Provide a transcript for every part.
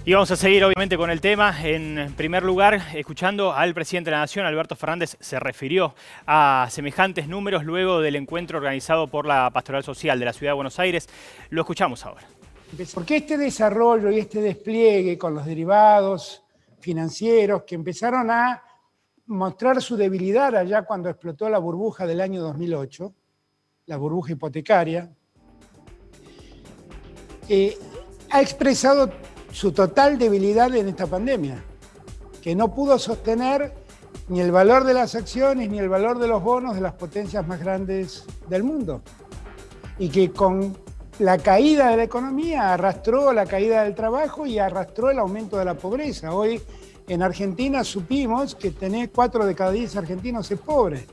Y vamos a seguir obviamente con el tema. En primer lugar, escuchando al presidente de la Nación, Alberto Fernández, se refirió a semejantes números luego del encuentro organizado por la Pastoral Social de la Ciudad de Buenos Aires. Lo escuchamos ahora. Porque este desarrollo y este despliegue con los derivados financieros que empezaron a mostrar su debilidad allá cuando explotó la burbuja del año 2008, la burbuja hipotecaria, ha expresado su total debilidad en esta pandemia, que no pudo sostener ni el valor de las acciones ni el valor de los bonos de las potencias más grandes del mundo. Y que con la caída de la economía arrastró la caída del trabajo y arrastró el aumento de la pobreza. Hoy en Argentina supimos que 4 de cada 10 argentinos es pobre.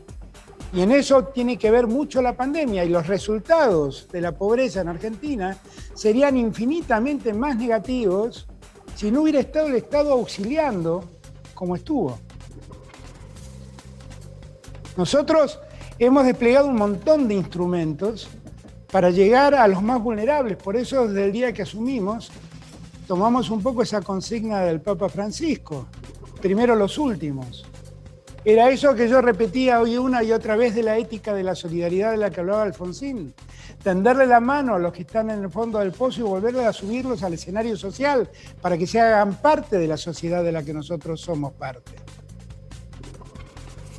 Y en eso tiene que ver mucho la pandemia, y los resultados de la pobreza en Argentina serían infinitamente más negativos si no hubiera estado el Estado auxiliando como estuvo. Nosotros hemos desplegado un montón de instrumentos para llegar a los más vulnerables. Por eso, desde el día que asumimos, tomamos un poco esa consigna del Papa Francisco: primero los últimos. Era eso que yo repetía hoy una y otra vez de la ética de la solidaridad de la que hablaba Alfonsín. Tenderle la mano a los que están en el fondo del pozo y volverles a subirlos al escenario social para que se hagan parte de la sociedad de la que nosotros somos parte.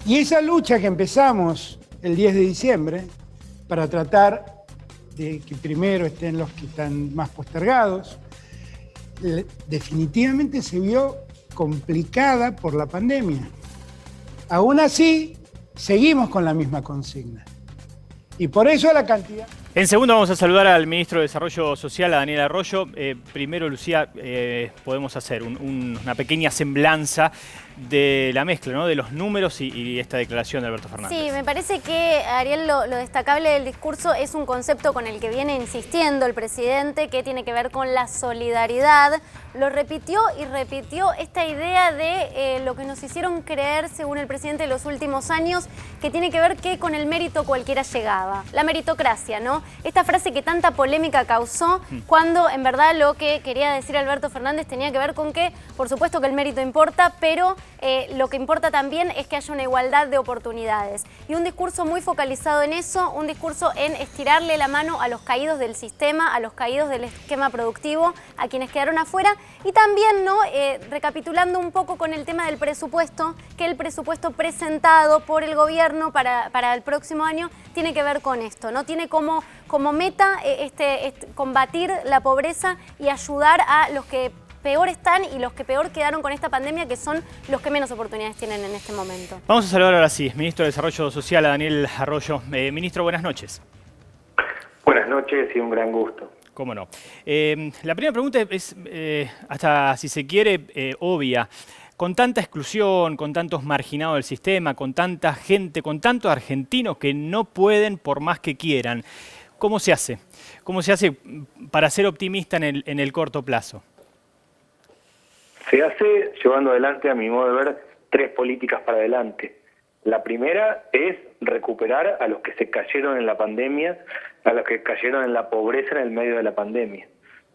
Y esa lucha que empezamos el 10 de diciembre para tratar de que primero estén los que están más postergados, definitivamente se vio complicada por la pandemia. Aún así, seguimos con la misma consigna. Y por eso la cantidad... En segundo vamos a saludar al ministro de Desarrollo Social, a Daniel Arroyo. Primero, Lucía, podemos hacer una pequeña semblanza de la mezcla, ¿no?, de los números y esta declaración de Alberto Fernández. Sí, me parece que, Ariel, lo destacable del discurso es un concepto con el que viene insistiendo el presidente, que tiene que ver con la solidaridad. Lo repitió y repitió esta idea de lo que nos hicieron creer, según el presidente, en los últimos años, que tiene que ver que con el mérito cualquiera llegaba. La meritocracia, ¿no? Esta frase que tanta polémica causó, cuando en verdad lo que quería decir Alberto Fernández tenía que ver con que, por supuesto que el mérito importa, pero lo que importa también es que haya una igualdad de oportunidades. Y un discurso muy focalizado en eso, un discurso en estirarle la mano a los caídos del sistema, a los caídos del esquema productivo, a quienes quedaron afuera. Y también, ¿no?, recapitulando un poco con el tema del presupuesto, que el presupuesto presentado por el gobierno para el próximo año tiene que ver con esto, ¿no? Tiene como meta combatir la pobreza y ayudar a los que peor están y los que peor quedaron con esta pandemia, que son los que menos oportunidades tienen en este momento. Vamos a saludar ahora sí, ministro de Desarrollo Social, a Daniel Arroyo. Ministro, buenas noches. Buenas noches y un gran gusto. Cómo no. La primera pregunta es, hasta si se quiere, obvia. Con tanta exclusión, con tantos marginados del sistema, con tanta gente, con tantos argentinos que no pueden por más que quieran, ¿cómo se hace? ¿Cómo se hace para ser optimista en el corto plazo? Se hace llevando adelante, a mi modo de ver, 3 políticas para adelante. La primera es recuperar a los que se cayeron en la pandemia, a los que cayeron en la pobreza en el medio de la pandemia,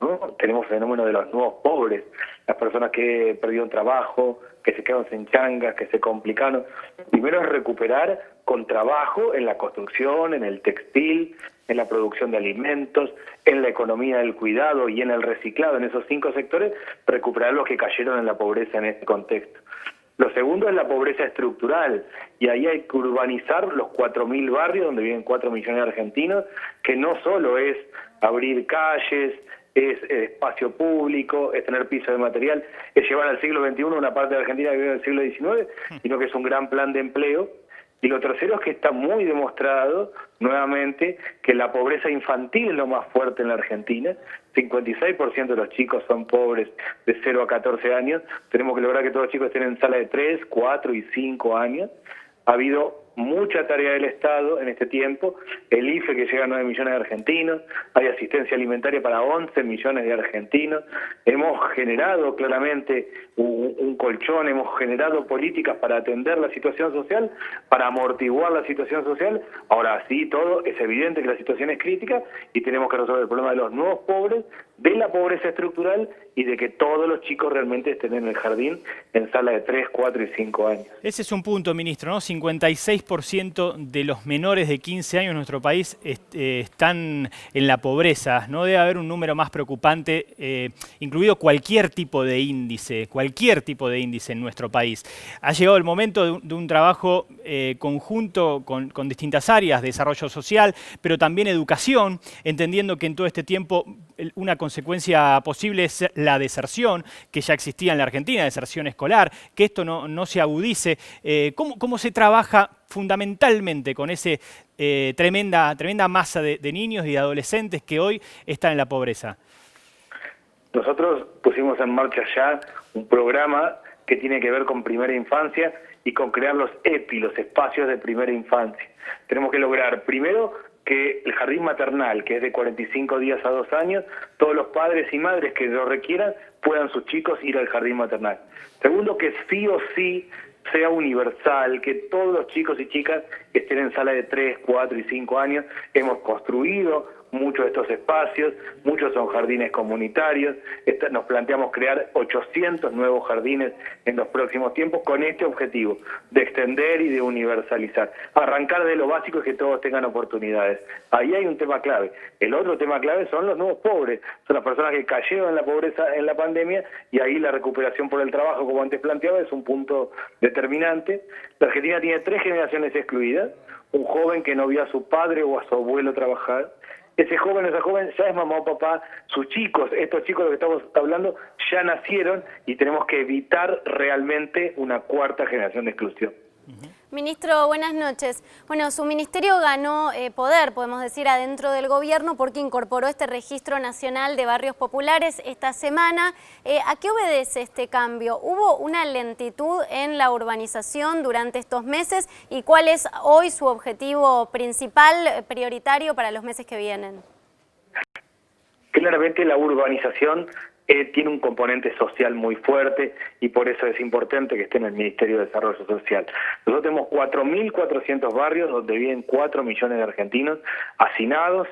¿no? Tenemos el fenómeno de los nuevos pobres, las personas que perdieron trabajo, que se quedaron sin changas, que se complicaron. Primero es recuperar con trabajo en la construcción, en el textil, en la producción de alimentos, en la economía del cuidado y en el reciclado, en esos 5 sectores, recuperar los que cayeron en la pobreza en este contexto. Lo segundo es la pobreza estructural, y ahí hay que urbanizar los 4.000 barrios donde viven 4 millones de argentinos, que no solo es abrir calles, es espacio público, es tener piso de material, es llevar al siglo XXI una parte de Argentina que vive en el siglo XIX, sino que es un gran plan de empleo. Y lo tercero es que está muy demostrado, nuevamente, que la pobreza infantil es lo más fuerte en la Argentina. 56% de los chicos son pobres de 0 a 14 años. Tenemos que lograr que todos los chicos estén en sala de 3, 4 y 5 años. Ha habido mucha tarea del Estado en este tiempo, el IFE que llega a 9 millones de argentinos, hay asistencia alimentaria para 11 millones de argentinos, hemos generado claramente un colchón, hemos generado políticas para atender la situación social, para amortiguar la situación social. Ahora sí, todo es evidente que la situación es crítica y tenemos que resolver el problema de los nuevos pobres, de la pobreza estructural y de que todos los chicos realmente estén en el jardín en sala de 3, 4 y 5 años. Ese es un punto, ministro, ¿no? 56% de los menores de 15 años en nuestro país están en la pobreza. No debe haber un número más preocupante, incluido cualquier tipo de índice en nuestro país. Ha llegado el momento de un trabajo conjunto con distintas áreas, desarrollo social, pero también educación, entendiendo que en todo este tiempo una consecuencia posible es la deserción, que ya existía en la Argentina, deserción escolar, que esto no se agudice. ¿Cómo se trabaja fundamentalmente con esa tremenda masa de niños y de adolescentes que hoy están en la pobreza? Nosotros pusimos en marcha ya un programa que tiene que ver con primera infancia y con crear los EPI, los espacios de primera infancia. Tenemos que lograr, primero, que el jardín maternal, que es de 45 días a 2 años, todos los padres y madres que lo requieran puedan sus chicos ir al jardín maternal. Segundo, que sí o sí sea universal, que todos los chicos y chicas estén en sala de 3, 4 y 5 años. Hemos construido muchos de estos espacios, muchos son jardines comunitarios. Nos planteamos crear 800 nuevos jardines en los próximos tiempos con este objetivo de extender y de universalizar. Arrancar de lo básico es que todos tengan oportunidades. Ahí hay un tema clave. El otro tema clave son los nuevos pobres, son las personas que cayeron en la pobreza en la pandemia, y ahí la recuperación por el trabajo, como antes planteaba, es un punto determinante. La Argentina tiene 3 generaciones excluidas: un joven que no vio a su padre o a su abuelo trabajar. Ese joven o esa joven ya es mamá o papá, sus chicos, estos chicos de los que estamos hablando, ya nacieron, y tenemos que evitar realmente una 4ª generación de exclusión. Ministro, buenas noches. Bueno, su ministerio ganó poder, podemos decir, adentro del gobierno porque incorporó este registro nacional de barrios populares esta semana. ¿A qué obedece este cambio? ¿Hubo una lentitud en la urbanización durante estos meses? ¿Y cuál es hoy su objetivo principal, prioritario para los meses que vienen? Claramente la urbanización tiene un componente social muy fuerte, y por eso es importante que esté en el Ministerio de Desarrollo Social. Nosotros tenemos 4.400 barrios donde viven 4 millones de argentinos hacinados,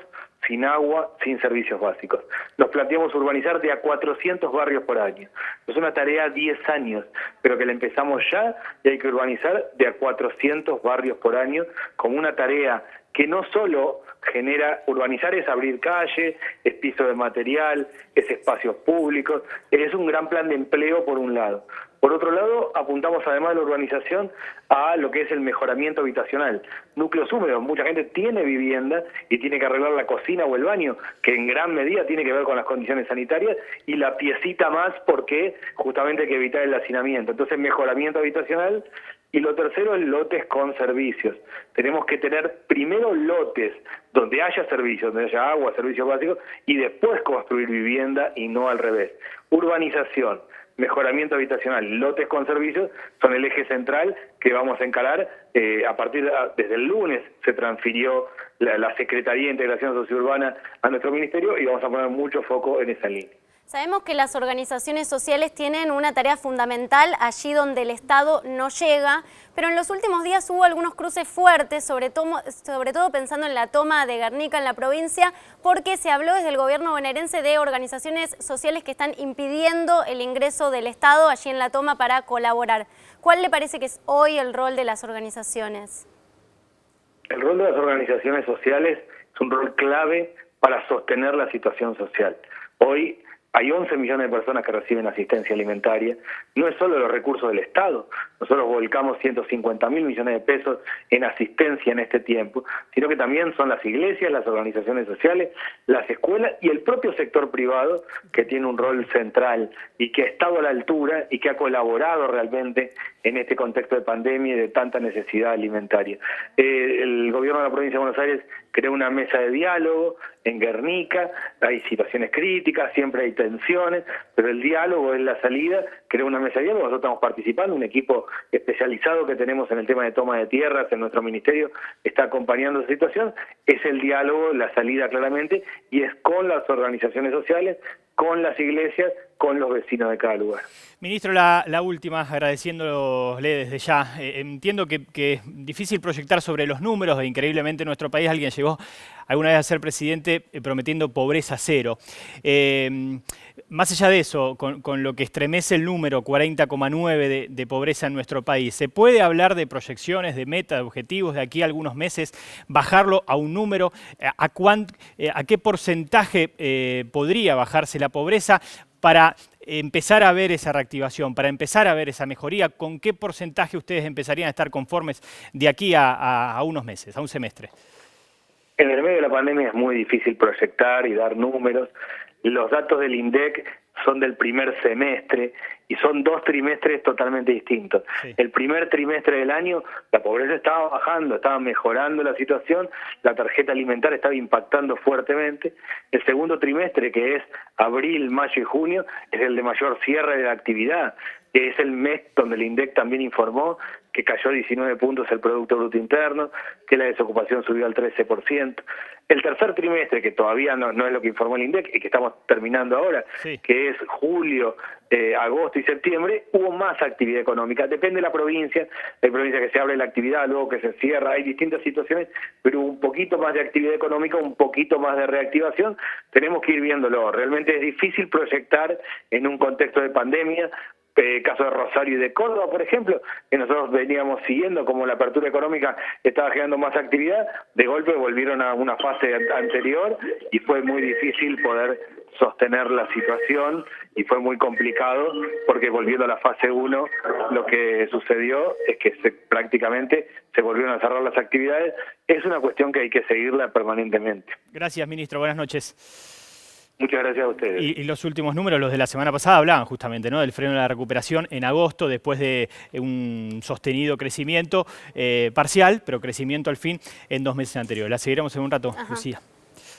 sin agua, sin servicios básicos. Nos planteamos urbanizar de a 400 barrios por año. Es una tarea 10 años, pero que la empezamos ya, y hay que urbanizar de a 400 barrios por año como una tarea que no solo genera, urbanizar es abrir calle, es piso de material, es espacios públicos, es un gran plan de empleo por un lado. Por otro lado, apuntamos además de la urbanización a lo que es el mejoramiento habitacional. Núcleos húmedos, mucha gente tiene vivienda y tiene que arreglar la cocina o el baño, que en gran medida tiene que ver con las condiciones sanitarias, y la piecita más porque justamente hay que evitar el hacinamiento. Entonces, mejoramiento habitacional. Y lo tercero es lotes con servicios. Tenemos que tener primero lotes donde haya servicios, donde haya agua, servicios básicos, y después construir vivienda, y no al revés. Urbanización, mejoramiento habitacional, lotes con servicios son el eje central que vamos a encarar. Desde el lunes se transfirió la Secretaría de Integración Sociourbana a nuestro ministerio, y vamos a poner mucho foco en esa línea. Sabemos que las organizaciones sociales tienen una tarea fundamental allí donde el Estado no llega, pero en los últimos días hubo algunos cruces fuertes, sobre todo pensando en la toma de Guernica en la provincia, porque se habló desde el gobierno bonaerense de organizaciones sociales que están impidiendo el ingreso del Estado allí en la toma para colaborar. ¿Cuál le parece que es hoy el rol de las organizaciones? El rol de las organizaciones sociales es un rol clave para sostener la situación social. Hoy hay 11 millones de personas que reciben asistencia alimentaria. No es solo los recursos del Estado. Nosotros volcamos 150.000 millones de pesos en asistencia en este tiempo, sino que también son las iglesias, las organizaciones sociales, las escuelas y el propio sector privado, que tiene un rol central y que ha estado a la altura y que ha colaborado realmente en este contexto de pandemia y de tanta necesidad alimentaria. El gobierno de la provincia de Buenos Aires creó una mesa de diálogo en Guernica. Hay situaciones críticas, siempre hay tensiones, pero el diálogo es la salida. Creó una mesa de diálogo, nosotros estamos participando, un equipo especializado que tenemos en el tema de toma de tierras en nuestro ministerio está acompañando esa situación. Es el diálogo, la salida claramente, y es con las organizaciones sociales, con las iglesias, con los vecinos de cada lugar. Ministro, la última, agradeciéndole desde ya. Entiendo que es difícil proyectar sobre los números, e increíblemente en nuestro país alguien llegó alguna vez a ser presidente prometiendo pobreza cero. Más allá de eso, con lo que estremece el número 40,9 de pobreza en nuestro país, ¿se puede hablar de proyecciones, de metas, de objetivos de aquí a algunos meses, bajarlo a un número? ¿A qué porcentaje podría bajarse la pobreza para empezar a ver esa reactivación, para empezar a ver esa mejoría? ¿Con qué porcentaje ustedes empezarían a estar conformes de aquí a unos meses, a un semestre? En el medio de la pandemia es muy difícil proyectar y dar números. Los datos del INDEC son del primer semestre y son 2 trimestres totalmente distintos. Sí. El primer trimestre del año la pobreza estaba bajando, estaba mejorando la situación, la tarjeta alimentaria estaba impactando fuertemente. El segundo trimestre, que es abril, mayo y junio, es el de mayor cierre de la actividad, que es el mes donde el INDEC también informó que cayó 19 puntos el Producto Bruto Interno, que la desocupación subió al 13%. El tercer trimestre, que todavía no es lo que informó el INDEC y que estamos terminando ahora, sí, que es julio, agosto y septiembre, hubo más actividad económica. Depende de la provincia, hay provincias que se abre la actividad, luego que se cierra, hay distintas situaciones, pero un poquito más de actividad económica, un poquito más de reactivación, tenemos que ir viéndolo. Realmente es difícil proyectar en un contexto de pandemia. Caso de Rosario y de Córdoba, por ejemplo, que nosotros veníamos siguiendo como la apertura económica estaba generando más actividad, de golpe volvieron a una fase anterior y fue muy difícil poder sostener la situación y fue muy complicado porque volviendo a la fase 1 lo que sucedió es que prácticamente se volvieron a cerrar las actividades. Es una cuestión que hay que seguirla permanentemente. Gracias, ministro. Buenas noches. Muchas gracias a ustedes. Y los últimos números, los de la semana pasada, hablaban justamente, ¿no?, del freno de la recuperación en agosto, después de un sostenido crecimiento parcial, pero crecimiento al fin en 2 meses anteriores. La seguiremos en un rato, Ajá. Lucía.